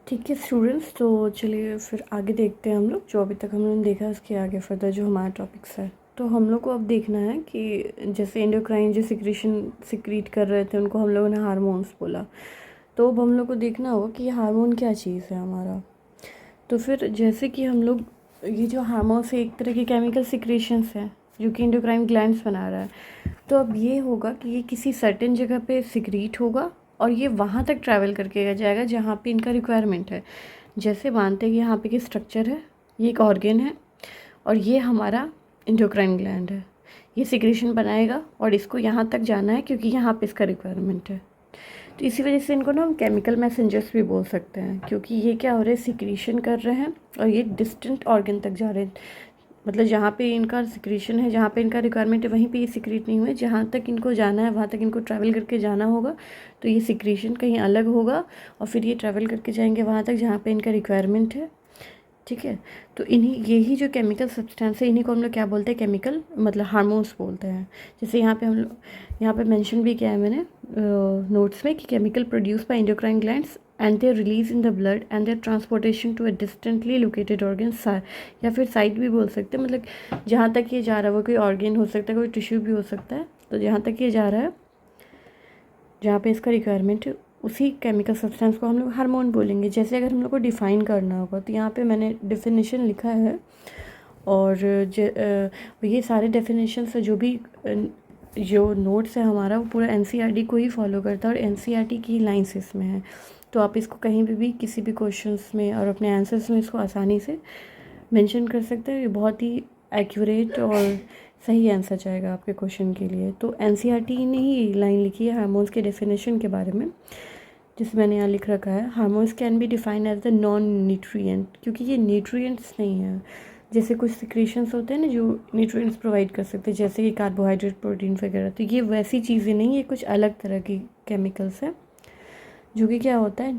ठीक है स्टूडेंट्स, तो चलिए फिर आगे देखते हैं हम लोग। जो अभी तक हम लोगों ने देखा उसके आगे फर्दर जो हमारा टॉपिक्स है, तो हम लोग को अब देखना है कि जैसे एंडोक्राइन जो सिक्रीशन सिक्रीट कर रहे थे उनको हम लोगों ने हार्मोन्स बोला। तो अब हम लोग को देखना होगा कि ये हार्मोन क्या चीज़ है हमारा। तो फिर जैसे कि हम लोग ये जो हार्मोन्स है एक तरह के केमिकल सिक्रीशंस हैं जो कि एंडोक्राइन ग्लैंड्स बना रहा है। तो अब ये होगा कि ये किसी सर्टेन जगह पे सिक्रीट होगा और ये वहाँ तक ट्रैवल करके जाएगा जहाँ पे इनका रिक्वायरमेंट है। जैसे मानते हैं कि यहाँ पे की स्ट्रक्चर है, ये एक ऑर्गन है और ये हमारा एंडोक्राइन ग्लैंड है। ये सिक्रीशन बनाएगा और इसको यहाँ तक जाना है क्योंकि यहाँ पे इसका रिक्वायरमेंट है। तो इसी वजह से इनको ना हम केमिकल मैसेंजर्स भी बोल सकते हैं, क्योंकि ये क्या हो रहा है, सिक्रीशन कर रहे हैं और ये डिस्टेंट ऑर्गन तक जा रहे हैं। मतलब जहाँ पे इनका सिक्रीशन है, जहाँ पे इनका रिक्वायरमेंट है, वहीं पे ये सिक्रीट नहीं हुए। जहाँ तक इनको जाना है वहाँ तक इनको ट्रैवल करके जाना होगा, तो ये सिक्रीशन कहीं अलग होगा और फिर ये ट्रैवल करके जाएंगे वहाँ तक जहाँ पे इनका रिक्वायरमेंट है। ठीक है, तो इन्हीं यही जो केमिकल सब्सटेंस है इन्हीं को हम लोग क्या बोलते हैं, केमिकल मतलब हार्मोन्स बोलते हैं। जैसे यहाँ पे हम लोग यहाँ पे मेंशन भी किया है मैंने नोट्स में कि chemical produce by endocrine glands and their release in the blood and their transportation to a distantly located organ, या फिर साइट भी बोल सकते हैं। मतलब जहाँ तक ये जा रहा है वो कोई ऑर्गन हो सकता है, कोई टिश्यू भी हो सकता है। तो जहाँ तक ये जा रहा है, जहाँ पे इसका रिक्वायरमेंट है, उसी केमिकल सब्सटेंस को हम लोग हार्मोन बोलेंगे। जैसे अगर हम लोग को डिफ़ाइन करना होगा तो यहाँ पे मैंने डेफिनेशन लिखा है और ये सारे डेफिनेशन से जो नोट्स है हमारा वो पूरा एनसीईआरटी को ही फॉलो करता है और एनसीईआरटी की लाइन्स इसमें है। तो आप इसको कहीं भी किसी भी क्वेश्चंस में और अपने आंसर्स में इसको आसानी से मेंशन कर सकते हैं। ये बहुत ही एक्यूरेट और सही आंसर जाएगा आपके क्वेश्चन के लिए। तो एनसीईआरटी ने ही लाइन लिखी है हार्मोन्स के डेफिनेशन के बारे में, जिसमें मैंने यहाँ लिख रखा है hormones can be defined as the non nutrient, क्योंकि ये न्यूट्रिएंट्स नहीं है। जैसे कुछ सिक्रीशंस होते हैं ना जो न्यूट्रिएंट्स प्रोवाइड कर सकते हैं, जैसे कि कार्बोहाइड्रेट, प्रोटीन वगैरह, तो ये वैसी चीज़ें नहीं, ये कुछ अलग तरह की केमिकल्स हैं जो कि क्या होता है,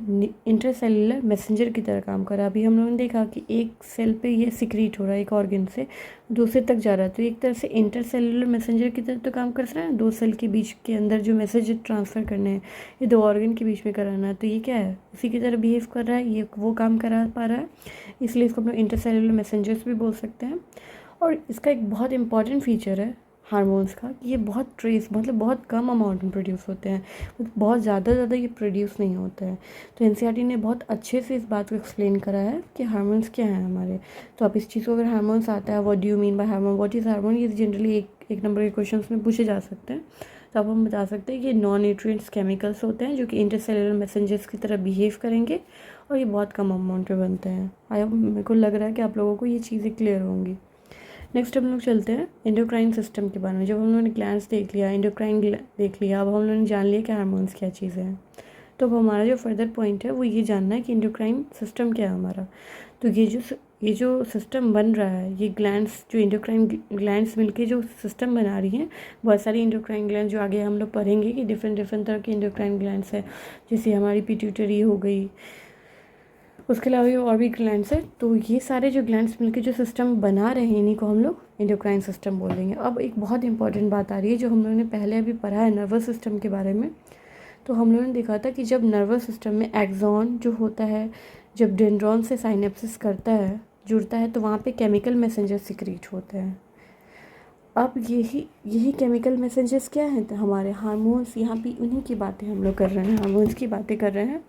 इंटरसेलुलर मैसेंजर की तरह काम कर रहा है। अभी हम लोगों ने देखा कि एक सेल पे ये सिक्रीट हो रहा है, एक ऑर्गन से दूसरे तक जा रहा है, तो एक तरह से इंटरसेलुलर मैसेंजर की तरह तो काम कर रहा है। दो सेल के बीच के अंदर जो मैसेज ट्रांसफ़र करने हैं, ये दो ऑर्गन के बीच में कराना है, तो ये क्या है, उसी की तरह बिहेव कर रहा है, ये वो काम करा पा रहा है। इसलिए इसको हम लोग इंटरसेलुलर मैसेंजर्स भी बोल सकते हैं। और इसका एक बहुत इंपॉर्टेंट फीचर है हार्मोन्स का कि ये बहुत ट्रेस मतलब बहुत कम अमाउंट में प्रोड्यूस होते हैं, मतलब बहुत ज़्यादा ये प्रोड्यूस नहीं होते हैं। तो एनसीईआरटी ने बहुत अच्छे से इस बात को एक्सप्लेन करा है कि हार्मोन्स क्या हैं हमारे। तो आप इस चीज़ को, अगर हार्मोन्स आता है, what do you mean by hormone, what is hormone, ये जनरली एक नंबर के क्वेश्चन में पूछे जा सकते हैं। तो अब हम बता सकते हैं कि नॉन न्यूट्रिएंट्स केमिकल्स होते हैं जो कि इंटरसेलुलर मैसेंजर्स की तरह बिहेव करेंगे और ये बहुत कम अमाउंट में बनते हैं। मेरे को लग रहा है कि आप लोगों को ये चीज़ें क्लियर होंगी। नेक्स्ट हम लोग चलते हैं एंडोक्राइन सिस्टम के बारे में। जब हम लोगों ने ग्लैंड्स देख लिया, एंडोक्राइन देख लिया, अब हम लोगों ने जान लिया कि हार्मोन्स क्या चीज़ें हैं। तो अब हमारा जो फर्दर पॉइंट है वो ये जानना है कि एंडोक्राइन सिस्टम क्या है हमारा। तो ये जो सिस्टम बन रहा है, ये ग्लैंड्स जो एंडोक्राइन ग्लैंड्स मिलके जो सिस्टम बना रही हैं, बहुत सारी एंडोक्राइन ग्लैंड जो आगे हम लोग पढ़ेंगे कि डिफरेंट तरह की एंडोक्राइन ग्लैंड्स है। जैसे हमारी पिट्यूटरी हो गई, उसके अलावा ये और भी ग्लैंड्स है। तो ये सारे जो ग्लैंड्स मिलकर जो सिस्टम बना रहे हैं, इन्हीं को हम लोग एंडोक्राइन सिस्टम बोल देंगे। अब एक बहुत इंपॉर्टेंट बात आ रही है जो हम लोगों ने पहले अभी पढ़ा है नर्वस सिस्टम के बारे में। तो हम लोगों ने देखा था कि जब नर्वस सिस्टम में एक्सॉन जो होता है, जब डेंड्रॉन से साइनेप्सिस करता है, जुड़ता है, तो वहाँ पे केमिकल मैसेंजर सिक्रीट होते हैं। अब यही केमिकल मैसेंजर्स क्या हैं, तो हमारे हार्मोन्स। यहाँ पे उन्हीं की बातें हम लोग कर रहे हैं, हार्मोन्स की बातें कर रहे हैं।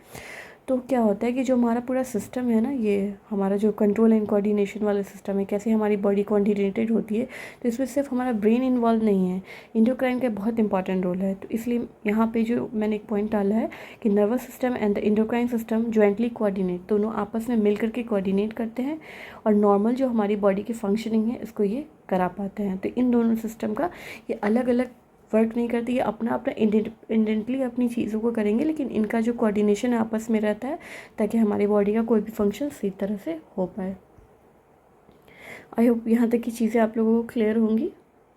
तो क्या होता है कि जो हमारा पूरा सिस्टम है ना, ये हमारा जो कंट्रोल एंड कोऑर्डिनेशन वाला सिस्टम है, कैसे हमारी बॉडी कोऑर्डिनेटेड होती है, तो इसमें सिर्फ हमारा ब्रेन इन्वॉल्व नहीं है, एंडोक्राइन का बहुत इंपॉर्टेंट रोल है। तो इसलिए यहाँ पे जो मैंने एक पॉइंट डाला है कि nervous system and the endocrine system jointly coordinate, दोनों आपस में मिल करके कोऑर्डिनेट करते हैं और नॉर्मल जो हमारी बॉडी की फंक्शनिंग है इसको ये करा पाते हैं। तो इन दोनों सिस्टम का ये अलग अलग वर्क नहीं करती, ये अपना अपना इंडिपेंडेंटली अपनी चीज़ों को करेंगे, लेकिन इनका जो कोऑर्डिनेशन आपस में रहता है ताकि हमारी बॉडी का कोई भी फंक्शन सही तरह से हो पाए। आई होप यहाँ तक की चीज़ें आप लोगों को क्लियर होंगी।